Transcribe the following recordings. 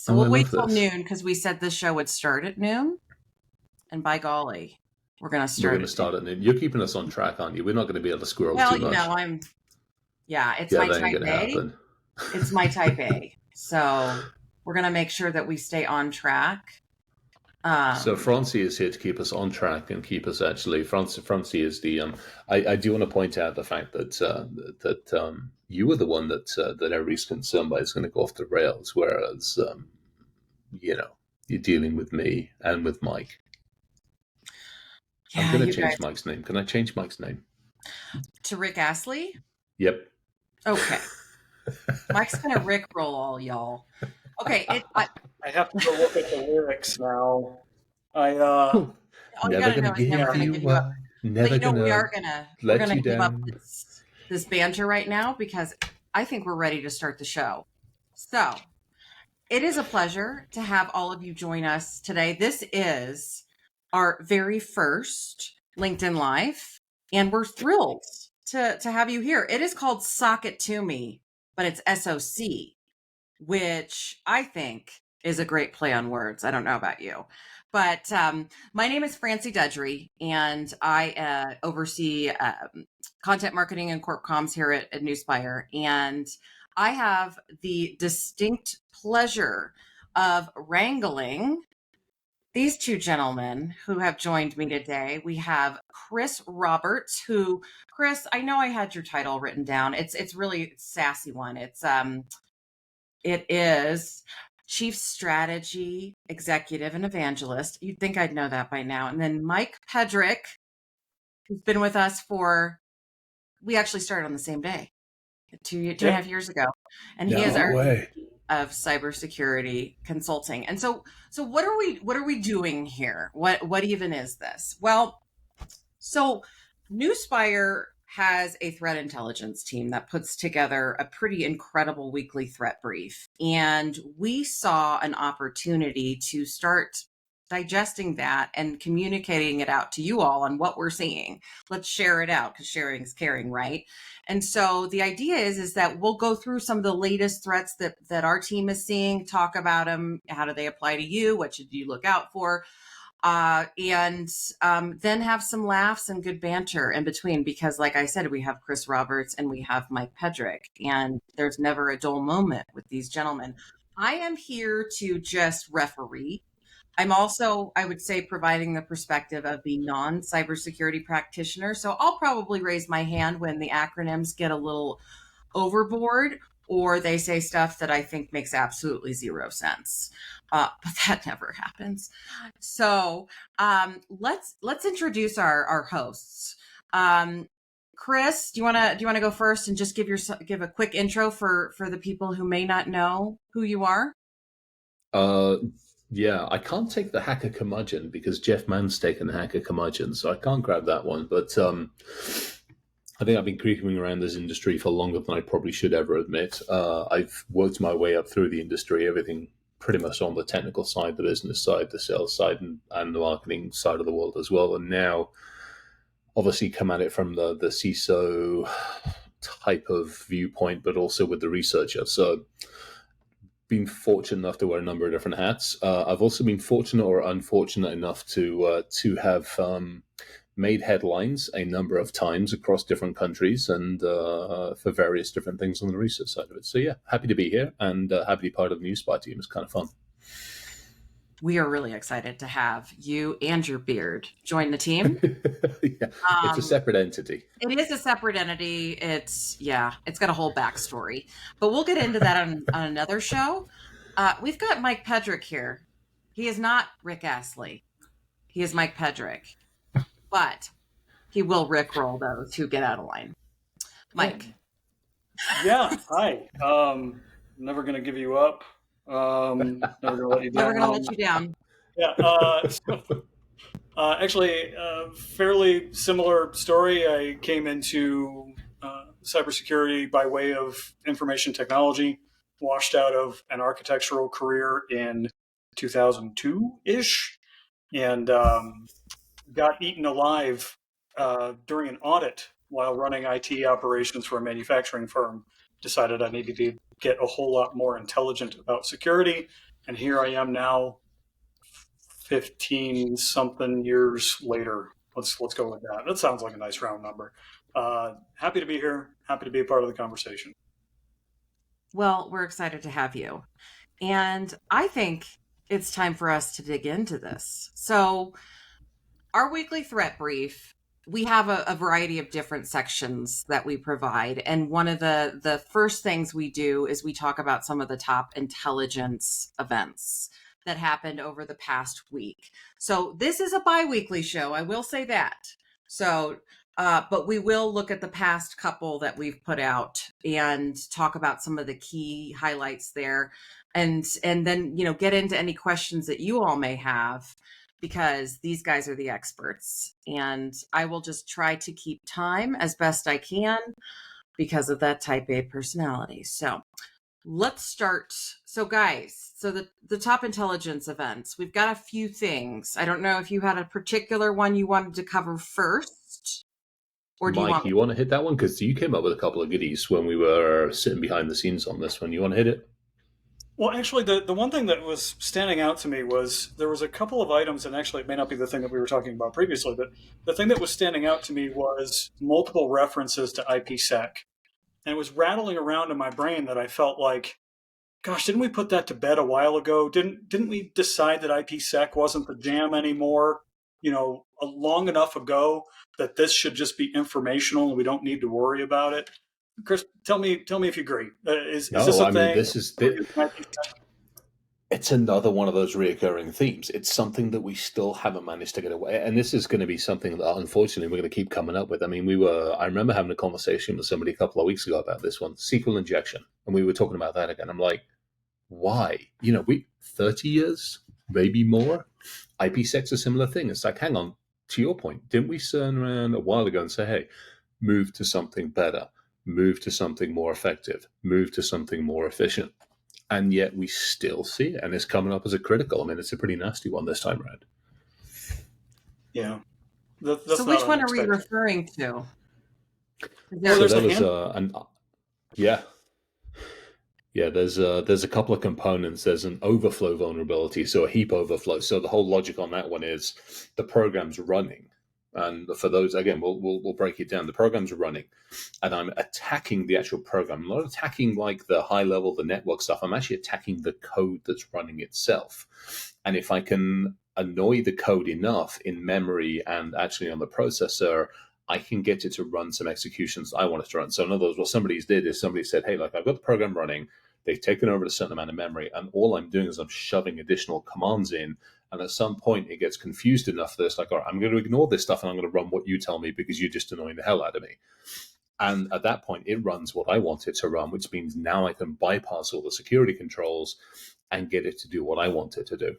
So Oh, I we'll wait love till this. noon because we said this show would start at noon. And by golly, we're going to We're start going to at noon. start it. And you're keeping us on track, aren't you? We're not going to be able to squirrel Well, too much. it's Yeah, my that ain't type going to A. happen. It's my type A. So we're going to make sure that we stay on track. So Francie is here to keep us on track and keep us actually. Francie is the. I do want to point out the fact that you were the one that everybody's concerned by is going to go off the rails, whereas you're dealing with me and with Mike. I'm Yeah, going to you guys. change Mike's name. Can I change Mike's name? To Rick Astley? Yep. Okay. Mike's going to Rickroll all y'all. Okay. I have to go look at the lyrics now. You Never got to know gonna he's never give going to you give you up. up. But Never we are gonna we're let gonna you give up down. this banter right now because I think we're ready to start the show. So it is a pleasure to have all of you join us today. This is our very first LinkedIn Live, and we're thrilled to have you here. It is called Sock It To Me, but it's SOC, which I think is a great play on words. I don't know about you. But my name is Francie Dudry, and I oversee content marketing and corp comms here at Nuspire. And I have the distinct pleasure of wrangling these two gentlemen who have joined me today. We have Chris Roberts, who, Chris, I know I had your title written down. It's really a sassy one. It is Chief Strategy Executive and Evangelist. You'd think I'd know that by now. And then Mike Pedrick, who's been with us we actually started on the same day, two and a half years ago. And he is our way. of cybersecurity consulting. And so what are we doing here? What even is this? Well, so Nuspire has a threat intelligence team that puts together a pretty incredible weekly threat brief. And we saw an opportunity to start digesting that and communicating it out to you all on what we're seeing. Let's share it out because sharing is caring, right? And so the idea is that we'll go through some of the latest threats that our team is seeing, talk about them, how do they apply to you, what should you look out for, and then have some laughs and good banter in between, because like I said, we have Chris Roberts and we have Mike Pedrick, and there's never a dull moment with these gentlemen. I am here to just referee. I'm also, I would say, providing the perspective of the non-cybersecurity practitioner. So I'll probably raise my hand when the acronyms get a little overboard or they say stuff that I think makes absolutely zero sense. But that never happens. So let's introduce our hosts. Chris, do you want to go first and just give a quick intro for the people who may not know who you are? Yeah, I can't take the hacker curmudgeon because Jeff Mann's taken the hacker curmudgeon, so I can't grab that one. But I think I've been creeping around this industry for longer than I probably should ever admit. I've worked my way up through the industry, everything pretty much on the technical side, the business side, the sales side, and the marketing side of the world as well. And now, obviously, come at it from the CISO type of viewpoint, but also with the researcher. So been fortunate enough to wear a number of different hats. I've also been fortunate or unfortunate enough to have made headlines a number of times across different countries and for various different things on the research side of it. So yeah, happy to be here and happy to be part of the Nuspire team. It's kind of fun. We are really excited to have you and your beard join the team. Yeah, it's a separate entity. It is a separate entity. It's got a whole backstory, but we'll get into that on another show. We've got Mike Pedrick here. He is not Rick Astley. He is Mike Pedrick, but he will rickroll those who get out of line. Mike. Yeah. Hi. Never going to give you up. Never going to let you down. Never going to let you down. Yeah. Actually, fairly similar story. I came into cybersecurity by way of information technology, washed out of an architectural career in 2002-ish, and got eaten alive during an audit while running IT operations for a manufacturing firm. Decided I needed to get a whole lot more intelligent about security, And here I am now, 15 something years later. Let's go with that. That sounds like a nice round number. Happy to be here. Happy to be a part of the conversation. Well, we're excited to have you. And I think it's time for us to dig into this. So, our weekly threat brief, we have a variety of different sections that we provide. And one of the first things we do is we talk about some of the top intelligence events that happened over the past week. So this is a bi-weekly show, I will say that. So, but we will look at the past couple that we've put out and talk about some of the key highlights there. And then, get into any questions that you all may have, because these guys are the experts, and I will just try to keep time as best I can because of that type A personality. So let's start. So guys, so the top intelligence events, we've got a few things. I don't know if you had a particular one you wanted to cover first, or do Mike, you want to hit that one? Because you came up with a couple of goodies when we were sitting behind the scenes on this one. You want to hit it? Well, actually, the one thing that was standing out to me was there was a couple of items, and actually it may not be the thing that we were talking about previously, but the thing that was standing out to me was multiple references to IPsec. And it was rattling around in my brain that I felt like, gosh, didn't we put that to bed a while ago? Didn't we decide that IPsec wasn't the jam anymore, long enough ago that this should just be informational and we don't need to worry about it? Chris, tell me if you agree. Is this a thing? It's another one of those reoccurring themes. It's something that we still haven't managed to get away. And this is going to be something that, unfortunately, we're going to keep coming up with. I mean, I remember having a conversation with somebody a couple of weeks ago about this one, SQL injection. And we were talking about that again. I'm like, why? 30 years, maybe more. IPsec's a similar thing. It's like, hang on, to your point, didn't we turn around a while ago and say, hey, move to something better? Move to something more effective, move to something more efficient. And yet we still see it, and it's coming up as a critical. I mean, it's a pretty nasty one this time around. Yeah. So which one are we referring to? There's a couple of components. There's an overflow vulnerability, so a heap overflow. So the whole logic on that one is the program's running. And for those, again, we'll break it down. The program's running, and I'm attacking the actual program. I'm not attacking like the high level, the network stuff. I'm actually attacking the code that's running itself. And if I can annoy the code enough in memory and actually on the processor, I can get it to run some executions I want it to run. So in other words, what somebody did is somebody said, hey, look, I've got the program running. They've taken over a certain amount of memory, and all I'm doing is I'm shoving additional commands in. And at some point, it gets confused enough that it's like, all right, I'm going to ignore this stuff and I'm going to run what you tell me because you're just annoying the hell out of me. And at that point, it runs what I want it to run, which means now I can bypass all the security controls and get it to do what I want it to do.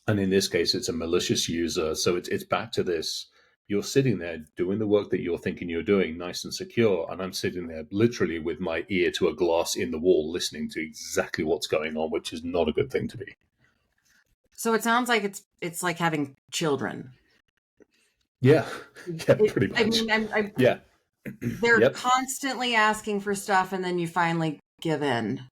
And in this case, it's a malicious user. So it's back to this. You're sitting there doing the work that you're thinking you're doing, nice and secure. And I'm sitting there literally with my ear to a glass in the wall, listening to exactly what's going on, which is not a good thing to be. So it sounds like it's like having children. Yeah, pretty much. Yeah. They're constantly asking for stuff, and then you finally give in.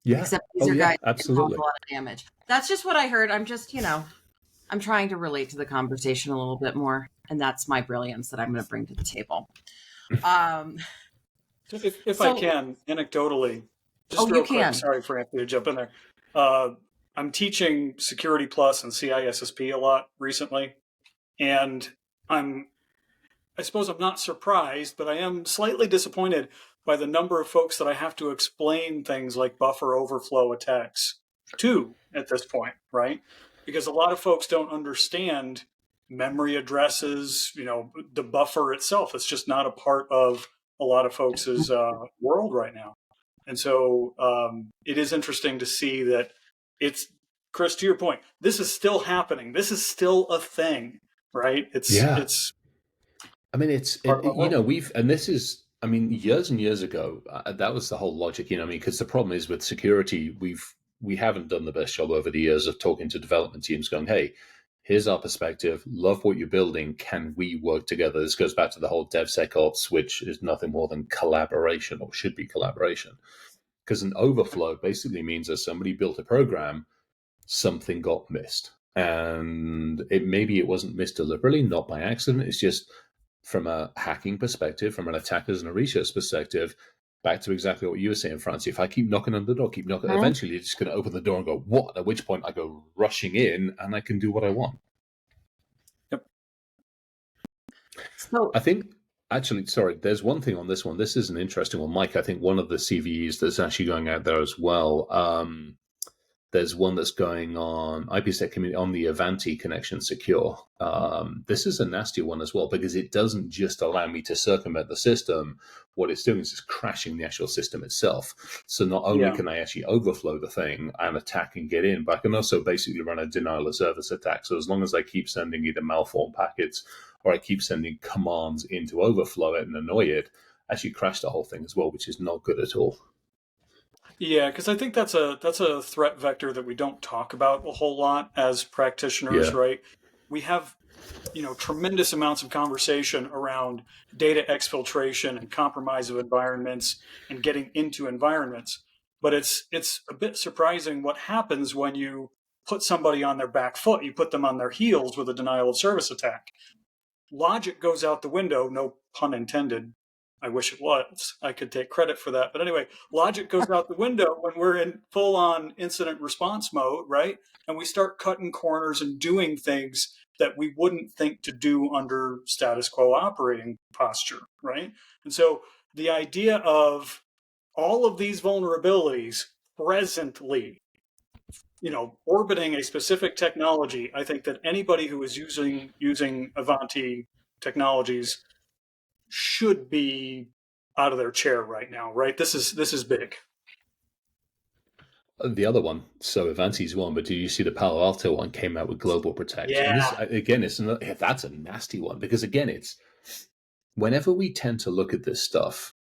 Yeah. Except these are guys absolutely. That cause a lot of damage. That's just what I heard. I'm just, I'm trying to relate to the conversation a little bit more, and that's my brilliance that I'm going to bring to the table. If I can, anecdotally, just real quick, sorry for Anthony to jump in there. I'm teaching Security Plus and CISSP a lot recently, and I suppose I'm not surprised, but I am slightly disappointed by the number of folks that I have to explain things like buffer overflow attacks to at this point, right? Because a lot of folks don't understand memory addresses, the buffer itself. It's just not a part of a lot of folks' world right now. And so it is interesting to see that it's, Chris, to your point, this is still happening. This is still a thing, right? It's. I mean, years and years ago, that was the whole logic, because the problem is with security, we haven't done the best job over the years of talking to development teams going, hey, here's our perspective, love what you're building, can we work together? This goes back to the whole DevSecOps, which is nothing more than collaboration, or should be collaboration. Because an overflow basically means that somebody built a program, something got missed. And maybe it wasn't missed deliberately, not by accident. It's just from a hacking perspective, from an attackers and a research perspective, back to exactly what you were saying, Francie. If I keep knocking on the door, keep knocking, eventually you're just going to open the door and go, what? At which point I go rushing in and I can do what I want. Yep. So I think, actually, sorry, there's one thing on this one. This is an interesting one. Mike, I think one of the CVEs that's actually going out there as well. There's one that's going on IPsec community on the Avanti connection secure. This is a nasty one as well because it doesn't just allow me to circumvent the system. What it's doing is it's crashing the actual system itself. So not only can I actually overflow the thing and attack and get in, but I can also basically run a denial of service attack. So as long as I keep sending either malformed packets or I keep sending commands in to overflow it and annoy it, I actually crash the whole thing as well, which is not good at all. Yeah, because I think that's a threat vector that we don't talk about a whole lot as practitioners, right? We have, tremendous amounts of conversation around data exfiltration and compromise of environments and getting into environments. But it's a bit surprising what happens when you put somebody on their back foot, you put them on their heels with a denial of service attack. Logic goes out the window, no pun intended. I wish it was. I could take credit for that. But anyway, logic goes out the window when we're in full-on incident response mode, right? And we start cutting corners and doing things that we wouldn't think to do under status quo operating posture, right? And so the idea of all of these vulnerabilities presently, orbiting a specific technology, I think that anybody who is using Avanti technologies should be out of their chair right now, right? This is big. The other one, so Avanti's one, but did you see the Palo Alto one came out with Global Protect? Yeah. And this, again, that's a nasty one because again, it's whenever we tend to look at this stuff,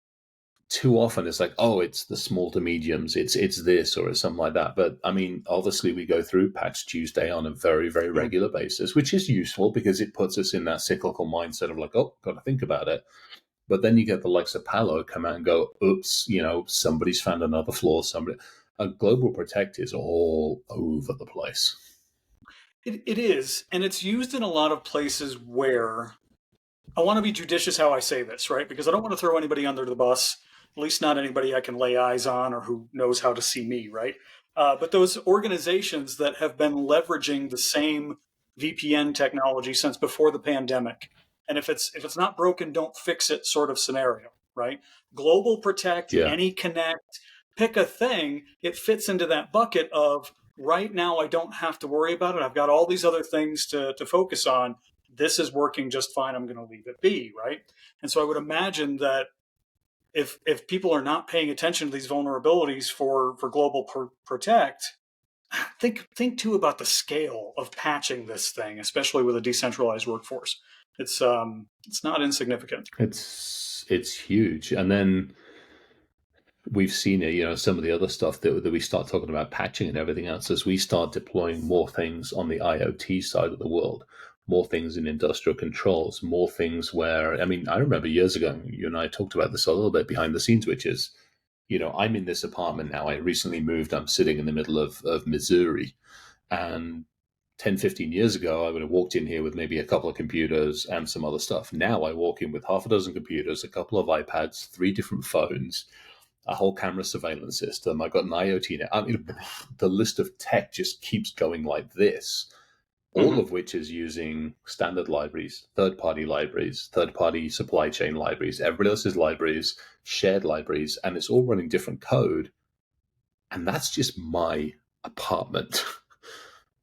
too often it's like, oh, it's the small to mediums, it's this or it's something like that. But I mean, obviously we go through Patch Tuesday on a very, very regular basis, which is useful because it puts us in that cyclical mindset of like, oh, got to think about it. But then you get the likes of Palo come out and go, oops, somebody's found another flaw. A Global Protect is all over the place. It is, and it's used in a lot of places where I want to be judicious how I say this, right? Because I don't want to throw anybody under the bus, at least not anybody I can lay eyes on or who knows how to see me, right? But those organizations that have been leveraging the same VPN technology since before the pandemic, and if it's not broken, don't fix it sort of scenario, right? Global Protect, AnyConnect, pick a thing, it fits into that bucket of right now I don't have to worry about it. I've got all these other things to focus on. This is working just fine. I'm going to leave it be, right? And so I would imagine that if people are not paying attention to these vulnerabilities for Global Protect, think too about the scale of patching this thing, especially with a decentralized workforce. It's not insignificant. It's huge. And then we've seen it, some of the other stuff that we start talking about patching and everything else as we start deploying more things on the IoT side of the world, more things in industrial controls, more things where, I remember years ago, you and I talked about this a little bit behind the scenes, which is, I'm in this apartment now. I recently moved. I'm sitting in the middle of Missouri. And 10, 15 years ago, I would have walked in here with maybe a couple of computers and some other stuff. Now I walk in with half a dozen computers, a couple of iPads, 3 different phones, a whole camera surveillance system. I've got an IoT net. The list of tech just keeps going like this, all of which is using standard libraries, third-party supply chain libraries, everybody else's libraries, shared libraries, and it's all running different code. And that's just my apartment,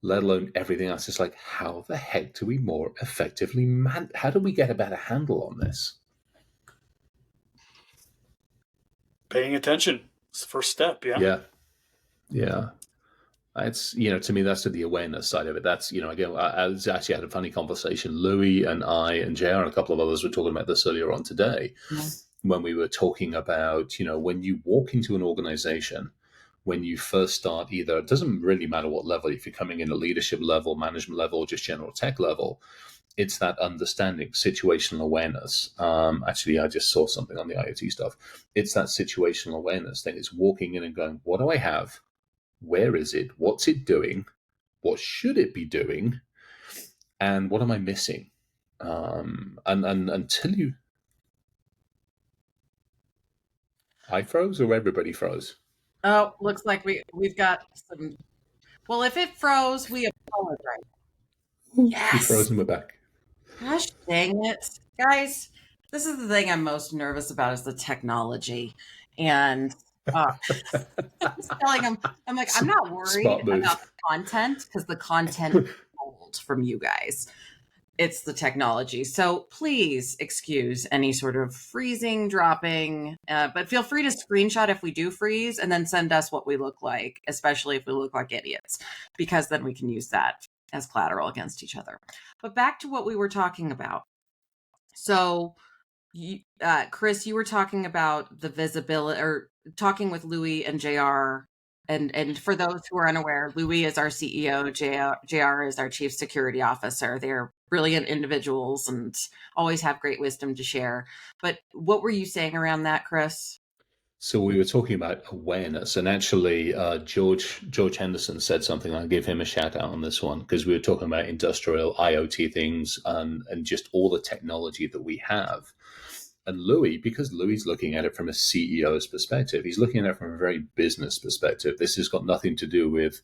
let alone everything else. It's like, how the heck do we more effectively how do we get a better handle on this? Paying attention. It's the first step, Yeah. It's, to me, that's the awareness side of it. That's, again, I actually had a funny conversation. Louis and I and JR and a couple of others were talking about this earlier on today when we were talking about, when you walk into an organization, when you first start either, it doesn't really matter what level, if you're coming in at leadership level, management level, or just general tech level, it's that understanding, situational awareness. Actually, I just saw something on the IoT stuff. It's that situational awareness thing. It's walking in and going, what do I have? Where is it? What's it doing? what should it be doing, and what am I missing? And until you, I froze or everybody froze. Oh, looks like we've got some. Well, if it froze, we apologize. We Yes. froze and we're back. Gosh dang it. Guys, this is the thing I'm most nervous about is the technology. And I was telling him, I'm like, I'm not worried Smart move. about the content because the content is gold from you guys. It's the technology. So please excuse any sort of freezing, dropping, but feel free to screenshot if we do freeze and then send us what we look like, especially if we look like idiots, because then we can use that as collateral against each other. But back to what we were talking about. So, Chris, you were talking about the visibility, or talking with Louis and JR. And for those who are unaware, Louis is our CEO, JR is our Chief Security Officer. They're brilliant individuals and always have great wisdom to share. But what were you saying around that, Chris? So we were talking about awareness, and actually, George Henderson said something. I'll give him a shout out on this one because we were talking about industrial IoT things and just all the technology that we have. And Louis, because Louis looking at it from a CEO's perspective, he's looking at it from a very business perspective. This has got nothing to do with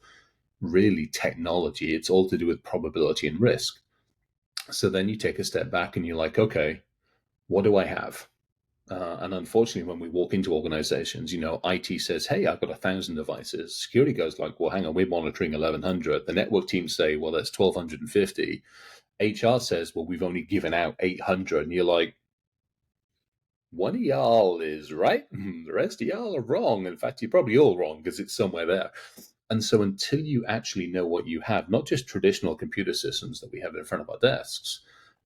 really technology. It's all to do with probability and risk. So then you take a step back and you're like, okay, what do I have? And unfortunately, when we walk into organizations, IT says, hey, I've got 1,000 devices. Security goes like, well, hang on, we're monitoring 1,100. The network team say, well, that's 1,250. HR says, well, we've only given out 800. And you're like, one of y'all is right. The rest of y'all are wrong. In fact, you're probably all wrong because it's somewhere there. And so until you actually know what you have, not just traditional computer systems that we have in front of our desks,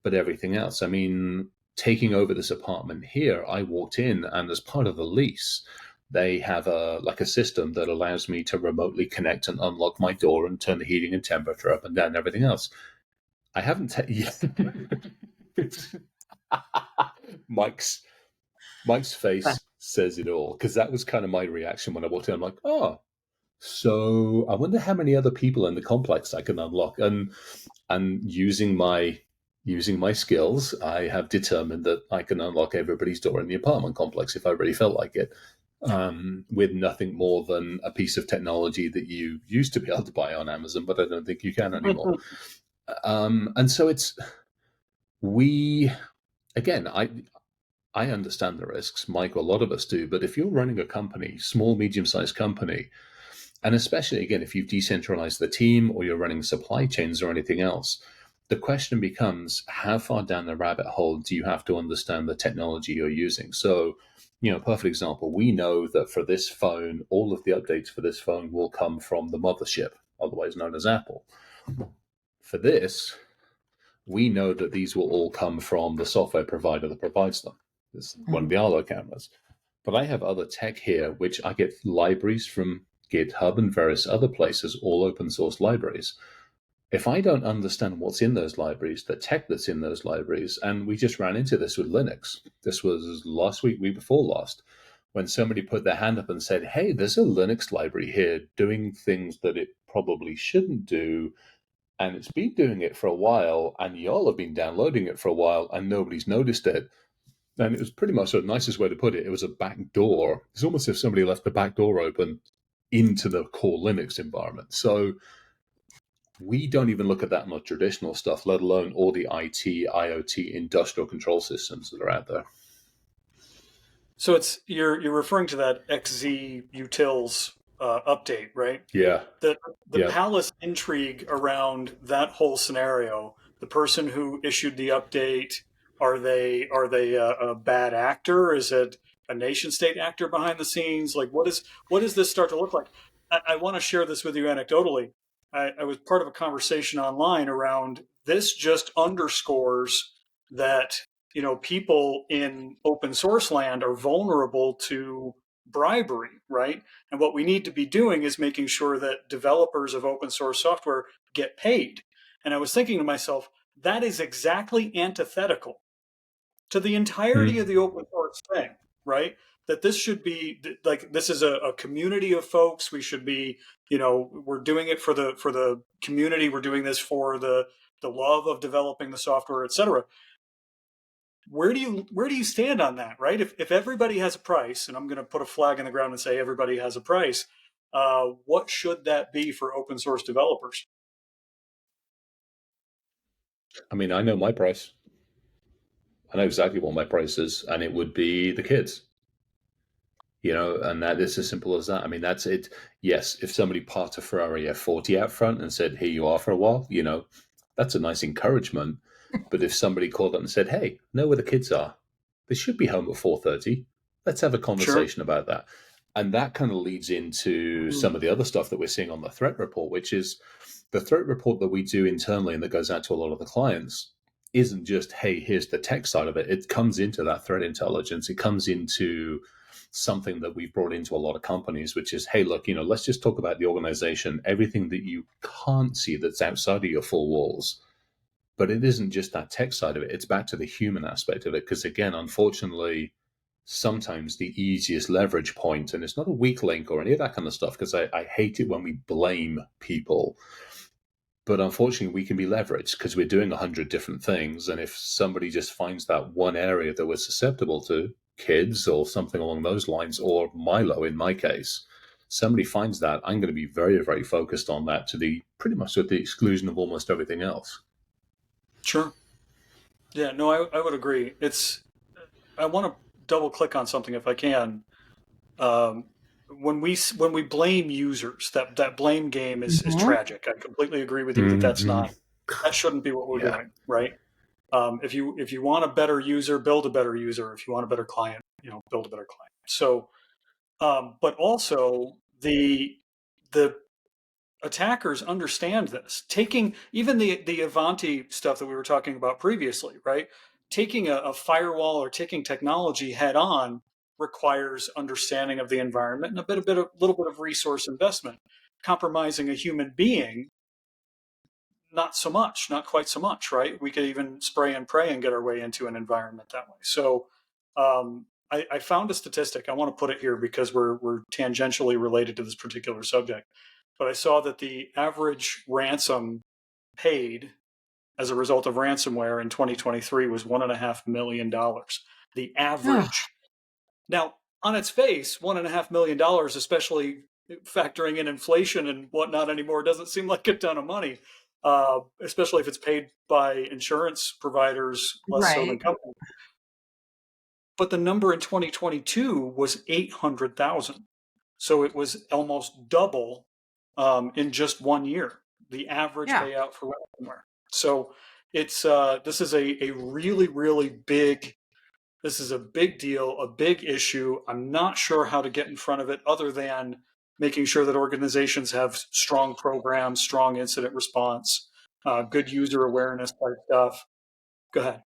but everything else. I mean, taking over this apartment here, I walked in and as part of the lease, they have a system that allows me to remotely connect and unlock my door and turn the heating and temperature up and down and everything else. I haven't Mike's face says it all, because that was kind of my reaction when I walked in. I'm like, oh, so I wonder how many other people in the complex I can unlock. And using my skills, I have determined that I can unlock everybody's door in the apartment complex if I really felt like it, with nothing more than a piece of technology that you used to be able to buy on Amazon, but I don't think you can anymore. And so I understand the risks, Mike, a lot of us do, but if you're running a company, small, medium-sized company, and especially, again, if you've decentralized the team or you're running supply chains or anything else, the question becomes, how far down the rabbit hole do you have to understand the technology you're using? So, perfect example, we know that for this phone, all of the updates for this phone will come from the mothership, otherwise known as Apple. For this, we know that these will all come from the software provider that provides them. This is one of the Arlo cameras. But I have other tech here, which I get libraries from GitHub and various other places, all open source libraries. If I don't understand what's in those libraries, the tech that's in those libraries, and we just ran into this with Linux. This was last week before last, when somebody put their hand up and said, hey, there's a Linux library here doing things that it probably shouldn't do. And it's been doing it for a while, and y'all have been downloading it for a while, and nobody's noticed it. And it was pretty much the nicest way to put it. It was a back door. It's almost as if somebody left the back door open into the core Linux environment. So we don't even look at that much traditional stuff, let alone all the IT, IoT, industrial control systems that are out there. So you're referring to that XZ utils update, right? Yeah. The Palace intrigue around that whole scenario. The person who issued the update, are they a bad actor? Is it a nation state actor behind the scenes? Like, what does this start to look like? I want to share this with you anecdotally. I was part of a conversation online around this. Just underscores that people in open source land are vulnerable to bribery, right? And what we need to be doing is making sure that developers of open source software get paid. And I was thinking to myself, that is exactly antithetical to the entirety of the open source thing, right? that this should be like, this is a community of folks. We should be, we're doing it for the community. We're doing this for the love of developing the software, et cetera. Where do you stand on that, right? If everybody has a price, and I'm going to put a flag in the ground and say everybody has a price, what should that be for open source developers? I mean, I know my price. I know exactly what my price is, and it would be the kids. And that is as simple as that. I mean, that's it. Yes, if somebody parked a Ferrari F40 out front and said, "Here you are for a while," that's a nice encouragement. But if somebody called up and said, "Hey, know where the kids are? They should be home at 4:30. Let's have a conversation about that." And that kind of leads into some of the other stuff that we're seeing on the threat report, which is the threat report that we do internally and that goes out to a lot of the clients isn't just, "Hey, here's the tech side of it." It comes into that threat intelligence. It comes into something that we've brought into a lot of companies, which is, "Hey, look, let's just talk about the organization, everything that you can't see that's outside of your four walls." But it isn't just that tech side of it. It's back to the human aspect of it. Because again, unfortunately, sometimes the easiest leverage point, and it's not a weak link or any of that kind of stuff, because I hate it when we blame people. But unfortunately, we can be leveraged because we're doing 100 different things. And if somebody just finds that one area that we're susceptible to, kids or something along those lines, or Milo in my case, somebody finds that, I'm going to be very, very focused on that pretty much at the exclusion of almost everything else. Sure. Yeah, no, I would agree. I want to double click on something if I can. When we blame users, that blame game is tragic. I completely agree with you that shouldn't be what we're doing, right? If you want a better user, build a better user. If you want a better client, build a better client. So, but also the attackers understand this. Taking even the Avanti stuff that we were talking about previously, right? Taking a firewall or taking technology head on requires understanding of the environment and a little bit of resource investment. Compromising a human being, not so much, not quite so much, right? We could even spray and pray and get our way into an environment that way. So I found a statistic. I want to put it here because we're tangentially related to this particular subject. But I saw that the average ransom paid as a result of ransomware in 2023 was $1.5 million. The average. Now, on its face, $1.5 million, especially factoring in inflation and whatnot anymore, doesn't seem like a ton of money, especially if it's paid by insurance providers less so than companies. But the number in 2022 was 800,000. So it was almost double in just 1 year, the average payout for ransomware. So it's this is a really, really big. This is a big deal, a big issue. I'm not sure how to get in front of it other than making sure that organizations have strong programs, strong incident response, good user awareness type stuff. Go ahead.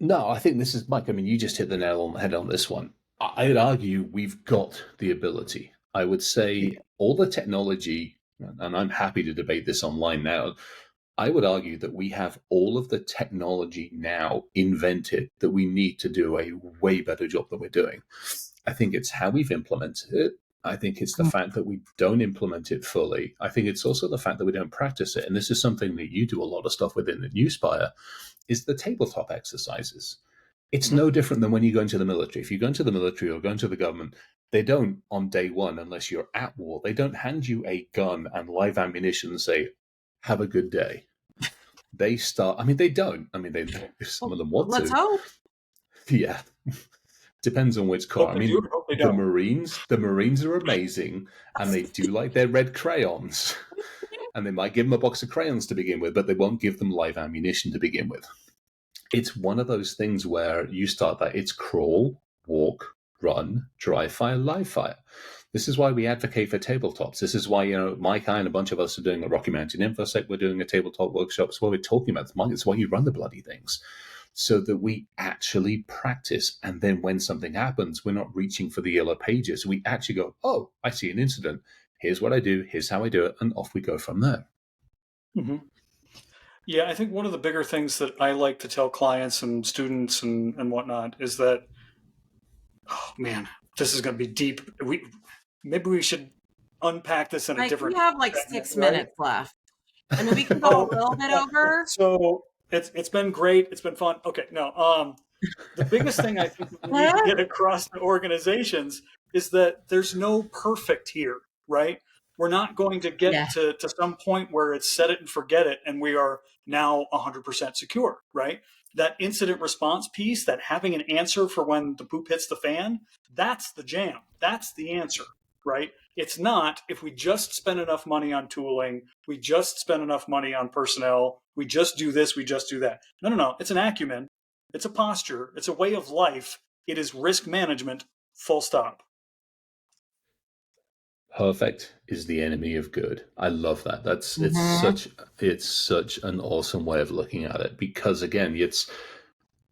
No, I think this is, Mike, I mean, you just hit the nail on the head on this one. I'd argue we've got the ability. I would say all the technology, and I'm happy to debate this online now, I would argue that we have all of the technology now invented that we need to do a way better job than we're doing. I think it's how we've implemented it. I think it's the fact that we don't implement it fully. I think it's also the fact that we don't practice it. And this is something that you do a lot of stuff within the Nuspire, is the tabletop exercises. It's no different than when you go into the military. If you go into the military or go into the government, they don't, on day one, unless you're at war, they don't hand you a gun and live ammunition and say, "Have a good day." They start, I mean, they don't. I mean, some of them want to. Let's hope. Yeah. Depends on which corps. I mean, the Marines are amazing, and they do like their red crayons. And they might give them a box of crayons to begin with, but they won't give them live ammunition to begin with. It's one of those things where you start that. It's crawl, walk, run, dry fire, live fire. This is why we advocate for tabletops. This is why, Mike, I and a bunch of us are doing a Rocky Mountain InfoSec. We're doing a tabletop workshop. It's what we're talking about. It's why you run the bloody things, so that we actually practice. And then when something happens, we're not reaching for the yellow pages. We actually go, "Oh, I see an incident. Here's what I do. Here's how I do it." And off we go from there. Mm-hmm. Yeah, I think one of the bigger things that I like to tell clients and students and whatnot is that Oh man, this is going to be deep. Maybe we should unpack this in a Like, we different have like segment, 6 right? minutes left. I mean, we can go a Oh, little bit over. so it's been great. It's been fun. Okay, no. The biggest thing I think that we need to get across to organizations is that there's no perfect here, right? We're not going to get Yeah. to some point where it's set it and forget it and we are now 100% secure, right? That incident response piece, that having an answer for when the poop hits the fan, that's the jam. That's the answer, right? It's not if we just spend enough money on tooling, we just spend enough money on personnel, we just do this, we just do that. No, no, no. It's an acumen. It's a posture. It's a way of life. It is risk management, full stop. Perfect is the enemy of good. I love that. Mhm. It's such an awesome way of looking at it, because again,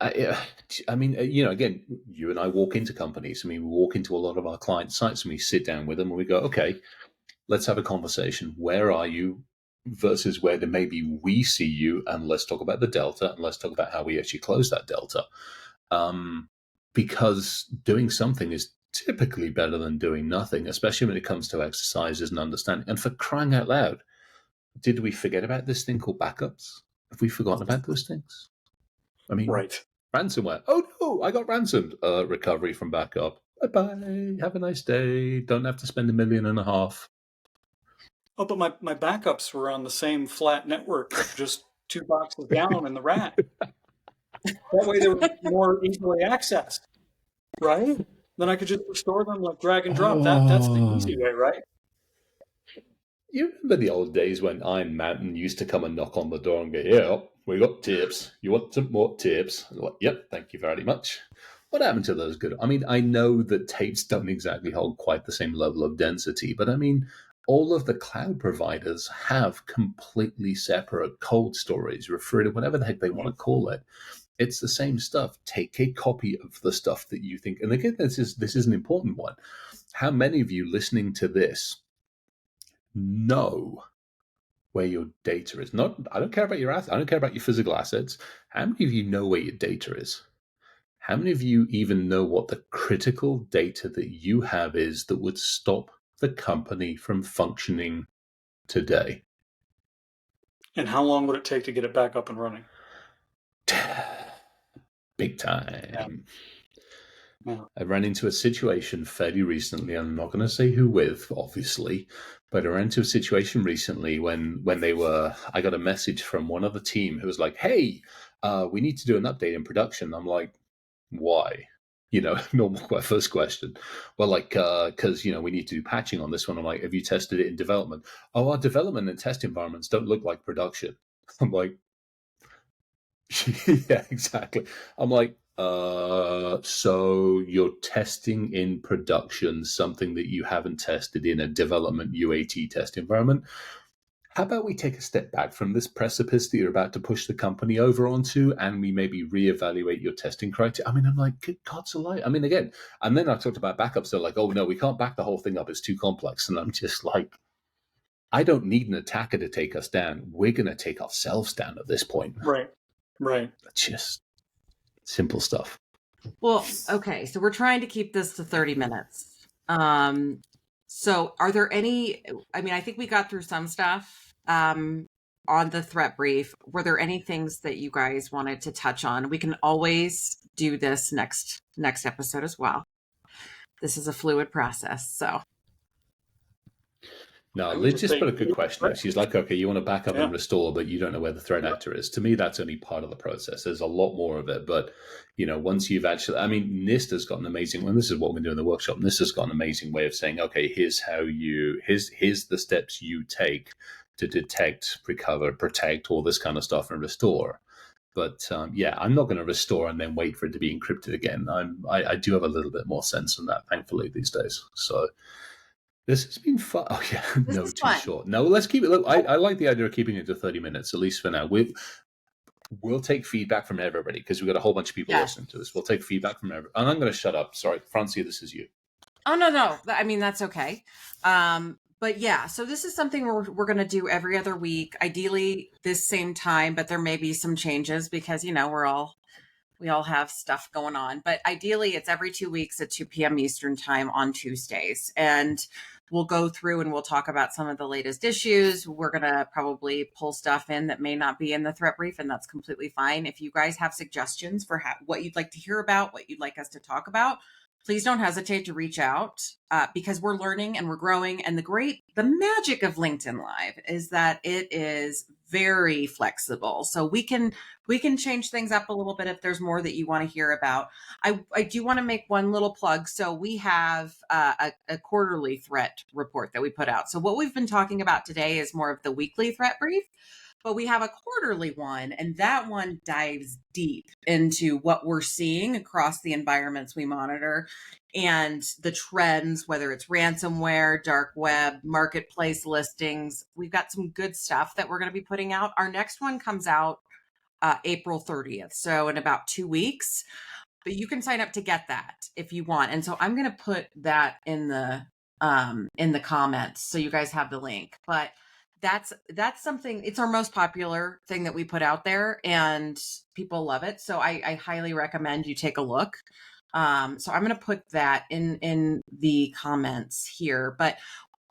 I mean, again, you and I walk into companies. I mean, we walk into a lot of our client sites and we sit down with them and we go, okay, let's have a conversation. Where are you versus where maybe we see you? And let's talk about the delta, and let's talk about how we actually close that delta. Because doing something is typically better than doing nothing, especially when it comes to exercises and understanding. And for crying out loud, did we forget about this thing called backups? Have we forgotten about those things? I mean, Right. ransomware. Oh no, I got ransomed. Recovery from backup. Bye bye. Have a nice day. Don't have to spend $1.5 million. Oh, but my backups were on the same flat network, just 2 boxes down in the rack. That way they were more easily accessed, right? Then I could just restore them like drag and drop. That's the easy way, right? You remember the old days when Iron Mountain used to come and knock on the door and go, yeah, we got tips. You want some more tips? And like, yep, thank you very much. What happened to those good? I mean, I know that tapes don't exactly hold quite the same level of density, but I mean, all of the cloud providers have completely separate cold storage, refer to whatever the heck they want to call it. It's the same stuff. Take a copy of the stuff that you think, and again, this is an important one. How many of you listening to this know where your data is? Not, I don't care about your assets. I don't care about your physical assets. How many of you know where your data is? How many of you even know what the critical data that you have is that would stop the company from functioning today? And how long would it take to get it back up and running? Big time. Yeah. Yeah. I ran into a situation fairly recently. I'm not going to say who with, obviously, but I ran into a situation recently when I got a message from one of the team who was like, "Hey, we need to do an update in production." I'm like, "Why?" Normal first question. Well, like, because we need to do patching on this one. I'm like, "Have you tested it in development?" Oh, our development and test environments don't look like production. I'm like, yeah, exactly. I'm like, so you're testing in production something that you haven't tested in a development UAT test environment. How about we take a step back from this precipice that you're about to push the company over onto, and we maybe reevaluate your testing criteria? I mean, I'm like, good God's alive. I mean, again, and then I talked about backups. They're like, oh no, we can't back the whole thing up. It's too complex. And I'm just like, I don't need an attacker to take us down. We're going to take ourselves down at this point. Right. Right. Just simple stuff. Well, okay. So we're trying to keep this to 30 minutes. So are there I mean, I think we got through some stuff on the threat brief. Were there any things that you guys wanted to touch on? We can always do this next episode as well. This is a fluid process. So no, Liz just put a good question. She's like, okay, you want to back up and restore, but you don't know where the threat actor is. To me, that's only part of the process. There's a lot more of it. But, once you've actually, I mean, NIST has got an amazing, and this is what we do in the workshop, NIST has got an amazing way of saying, okay, here's the steps you take to detect, recover, protect, all this kind of stuff and restore. But I'm not going to restore and then wait for it to be encrypted again. I do have a little bit more sense than that, thankfully, these days. So this has been fun. Oh yeah, no, too fun. Short. No, let's keep it. Look, I like the idea of keeping it to 30 minutes, at least for now. We'll take feedback from everybody because we've got a whole bunch of people listening to this. We'll take feedback from everybody. And I'm going to shut up. Sorry, Francia, this is you. Oh, no. I mean, that's okay. But yeah, so this is something we're going to do every other week, ideally this same time, but there may be some changes because, we're all We all have stuff going on, but ideally it's every 2 weeks at 2 p.m. Eastern time on Tuesdays. And we'll go through and we'll talk about some of the latest issues. We're going to probably pull stuff in that may not be in the threat brief, and that's completely fine. If you guys have suggestions for what you'd like to hear about, what you'd like us to talk about, please don't hesitate to reach out, because we're learning and we're growing. And the magic of LinkedIn Live is that it is very flexible. So we can change things up a little bit if there's more that you want to hear about. I do want to make one little plug. So we have a quarterly threat report that we put out. So what we've been talking about today is more of the weekly threat brief, but we have a quarterly one, and that one dives deep into what we're seeing across the environments we monitor and the trends, whether it's ransomware, dark web, marketplace listings. We've got some good stuff that we're going to be putting out. Our next one comes out April 30th, so in about 2 weeks. But you can sign up to get that if you want. And so I'm going to put that in the comments so you guys have the link. But that's something, it's our most popular thing that we put out there, and people love it. So I highly recommend you take a look. So I'm going to put that in the comments here, but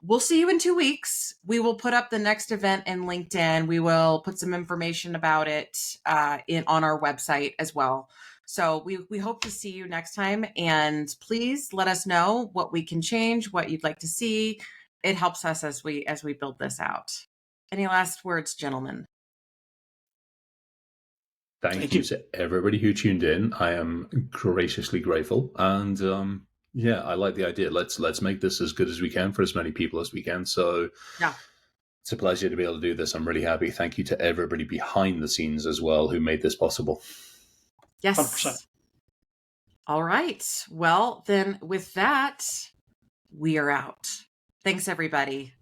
we'll see you in 2 weeks. We will put up the next event in LinkedIn. We will put some information about it on our website as well. So we hope to see you next time, and please let us know what we can change, what you'd like to see. It helps us as we build this out. Any last words, gentlemen? Thank you to everybody who tuned in. I am graciously grateful, and yeah, I like the idea. Let's make this as good as we can for as many people as we can. So yeah, it's a pleasure to be able to do this. I'm really happy. Thank you to everybody behind the scenes as well who made this possible. Yes. 100%. All right. Well, then with that, we are out. Thanks, everybody.